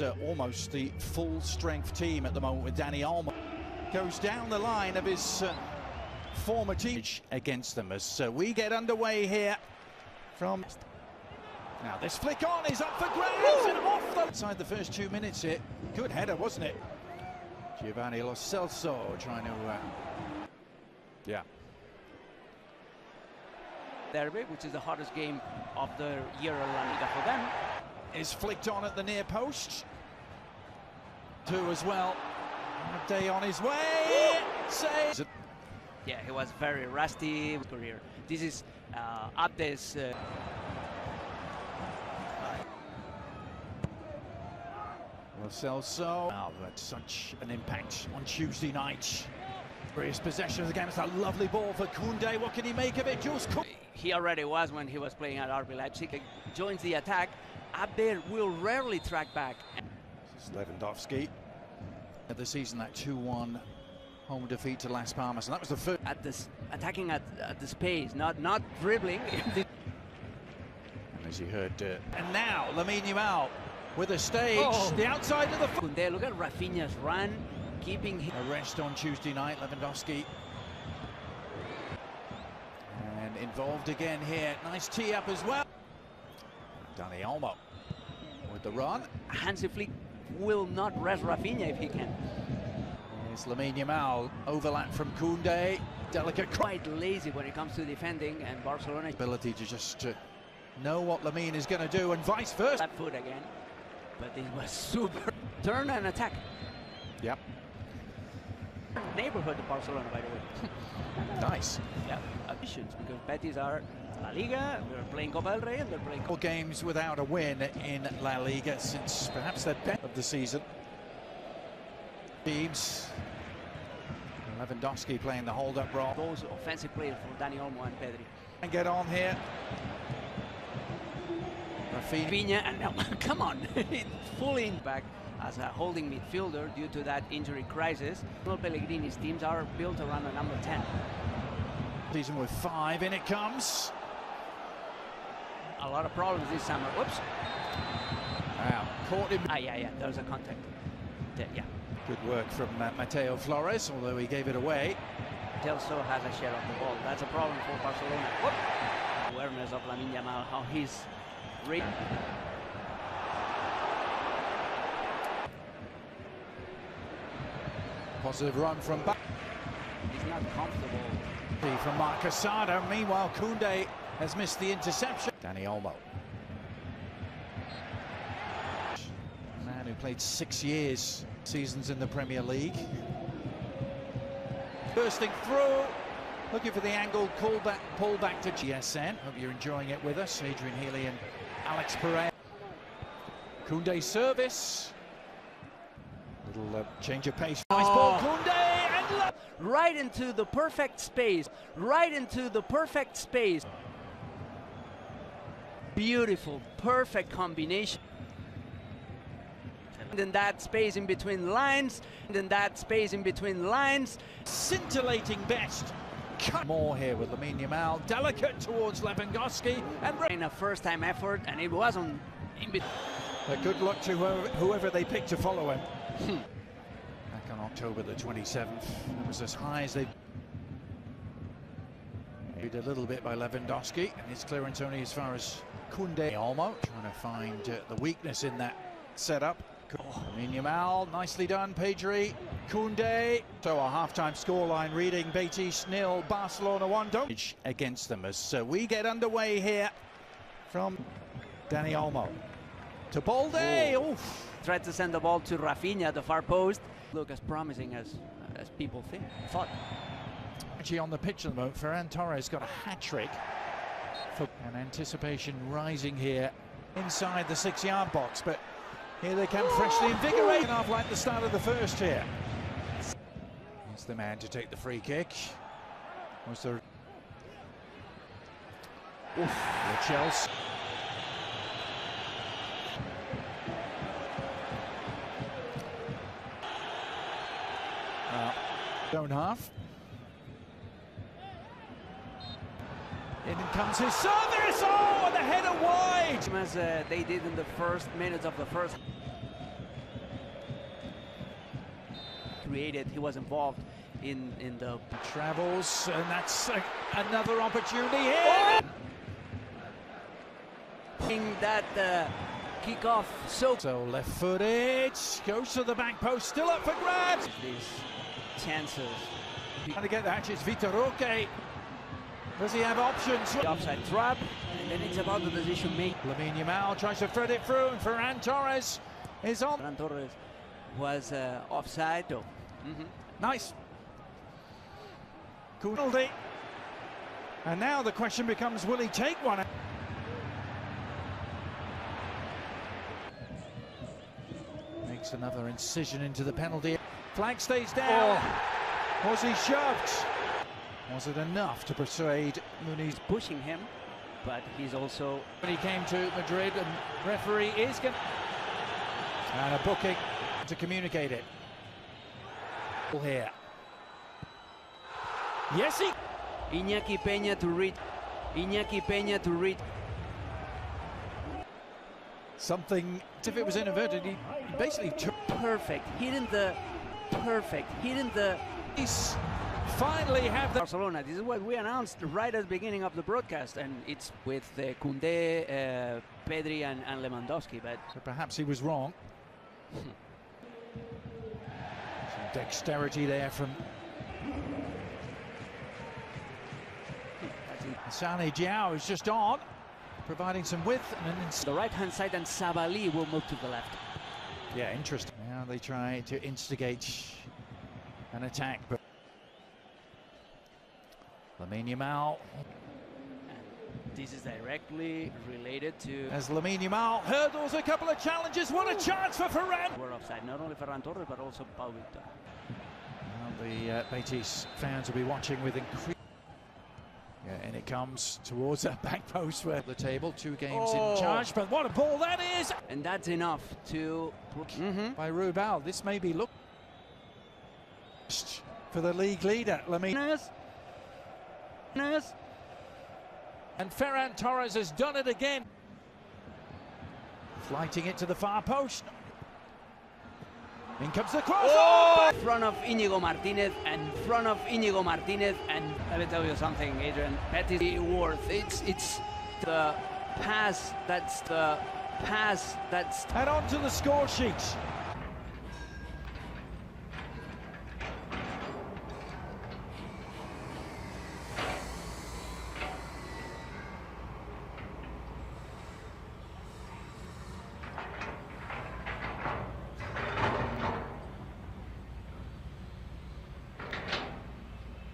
Almost the full-strength team at the moment with Dani Olmo. Goes down the line of his former team against them as we get underway here from... Now this flick on is up for grabs and off the... Inside the first 2 minutes here. Good header, wasn't it? Giovanni Lo Celso trying to... Yeah. Derby, which is the hottest game of the year in La Liga for them. Is flicked on at the near post. Two as well. A day on his way. Saves. Yeah, he was very rusty career. This is Abde's. Lo Celso. Oh, but such an impact on Tuesday night. His possession of the game. It's a lovely ball for Koundé. What can he make of it? Jules. He already was when he was playing at RB Leipzig. He joins the attack. Abde will rarely track back. This is Lewandowski. At the season, that 2-1 home defeat to Las Palmas, and that was the first. At this attacking at the space, not dribbling. And as you heard, and now Lamine Yamal with a stage, the outside of the foot. Look at Rafinha's run, keeping him. A rest on Tuesday night, Lewandowski. And involved again here. Nice tee up as well. Dani Olmo with the run. Hansi Flick will not rest Rafinha if he can. Here's Lamine Yamal, overlap from Koundé. Delicate. Quite lazy when it comes to defending, and Barcelona. Ability to just know what Lamine is going to do, and vice versa. That foot again, but it was super. Turn and attack. Yep. Neighborhood of Barcelona, by the way. Nice. Yeah, ambitions, because Betis are La Liga, we're playing Copa del Rey, and they're playing... 4 games without a win in La Liga since perhaps their best of the season. Teams. Lewandowski playing the hold-up role. Those offensive players for Dani Olmo and Pedri. And get on here. Rafinha, and now, come on, fully back as a holding midfielder due to that injury crisis. Pellegrini's teams are built around a number 10. Season with 5, in it comes. A lot of problems this summer. Whoops. Wow, caught him. Yeah, there was a contact. Yeah. Good work from Mateo Flores, although he gave it away. Telso has a share of the ball. That's a problem for Barcelona. Whoop. Awareness of Lamine Yamal, how he's read. Positive run from back. He's not comfortable. From Marcus Sada. Meanwhile, Koundé has missed the interception. Dani Olmo. A man who played 6 seasons in the Premier League. Bursting through. Looking for the angle, pull back to GSN. Hope you're enjoying it with us. Adrian Healy and Alex Pereira. Koundé service. Little change of pace. Nice ball, Koundé, and right into the perfect space. Right into the perfect space. Beautiful, perfect combination. And in that space in between lines. And in that space in between lines. Scintillating best. More here with Lamine Yamal. Delicate towards Lewandowski. And in a first-time effort, and it wasn't in between. Good luck to whoever they pick to follow him. Back on October the 27th, it was as high as they... A little bit by Lewandowski, and his clearance only as far as Koundé. Olmo trying to find the weakness in that setup. Lamine Yamal, nicely done. Pedri, Koundé. So a half-time scoreline reading: Betis 0, Barcelona 1. Don't against them as we get underway here from Dani Olmo to Balde. Oof. Tried to send the ball to Rafinha at the far post. Look as promising as people thought. Actually on the pitch at the moment, Ferran Torres got a hat-trick. And anticipation rising here inside the 6-yard box, but here they come freshly invigorated, half like the start of the first here. It's the man to take the free kick. Was there... Chelsea. Own half. In comes his service. Oh, and the header wide. As they did in the first minutes of the first. created. He was involved in the travels, and that's another opportunity here. That kickoff. So Left footed, goes to the back post, still up for grabs. these chances. Trying to get that, it's Vitor Roque. Does he have options? The offside trap, and then it's about the decision making. Lamine Yamal tries to thread it through, and Ferran Torres is on. Ferran Torres was offside. Oh. Nice. Cool. Penalty. And now the question becomes, will he take one? Makes another incision into the penalty. Flag stays down. Oh. Was he shoved? Was it enough to persuade Muniz? Pushing him, but he's also... When he came to Madrid, and referee is going and a booking to communicate it. Here. Yes, Iñaki Peña to read. Iñaki Peña to read. Something, if it was inadvertent, he basically took... Perfect, hitting the... He's finally have the... Barcelona, this is what we announced right at the beginning of the broadcast, and it's with Koundé, Pedri and Lewandowski, but... So perhaps he was wrong. Some dexterity there from... Sane Diao is just on, providing some width. And the right-hand side, and Sabali will move to the left. Yeah, interesting. Now they try to instigate an attack, but Lamine Yamal. And this is directly related to... As Lamine Yamal hurdles a couple of challenges, what a chance for Ferran! We're offside, not only Ferran Torres, but also Pau Victor. The Betis fans will be watching with increased... Yeah, and it comes towards that back post where the table, 2 games in charge, but what a ball that is! And that's enough to... By Rubal, this may be look for the league leader, Lamine. And Ferran Torres has done it again. Flighting it to the far post. In comes the cross. In front of Íñigo Martínez, and let me tell you something, Adrian. Betis worth. It's the pass. That's the pass. That's... And onto the score sheet.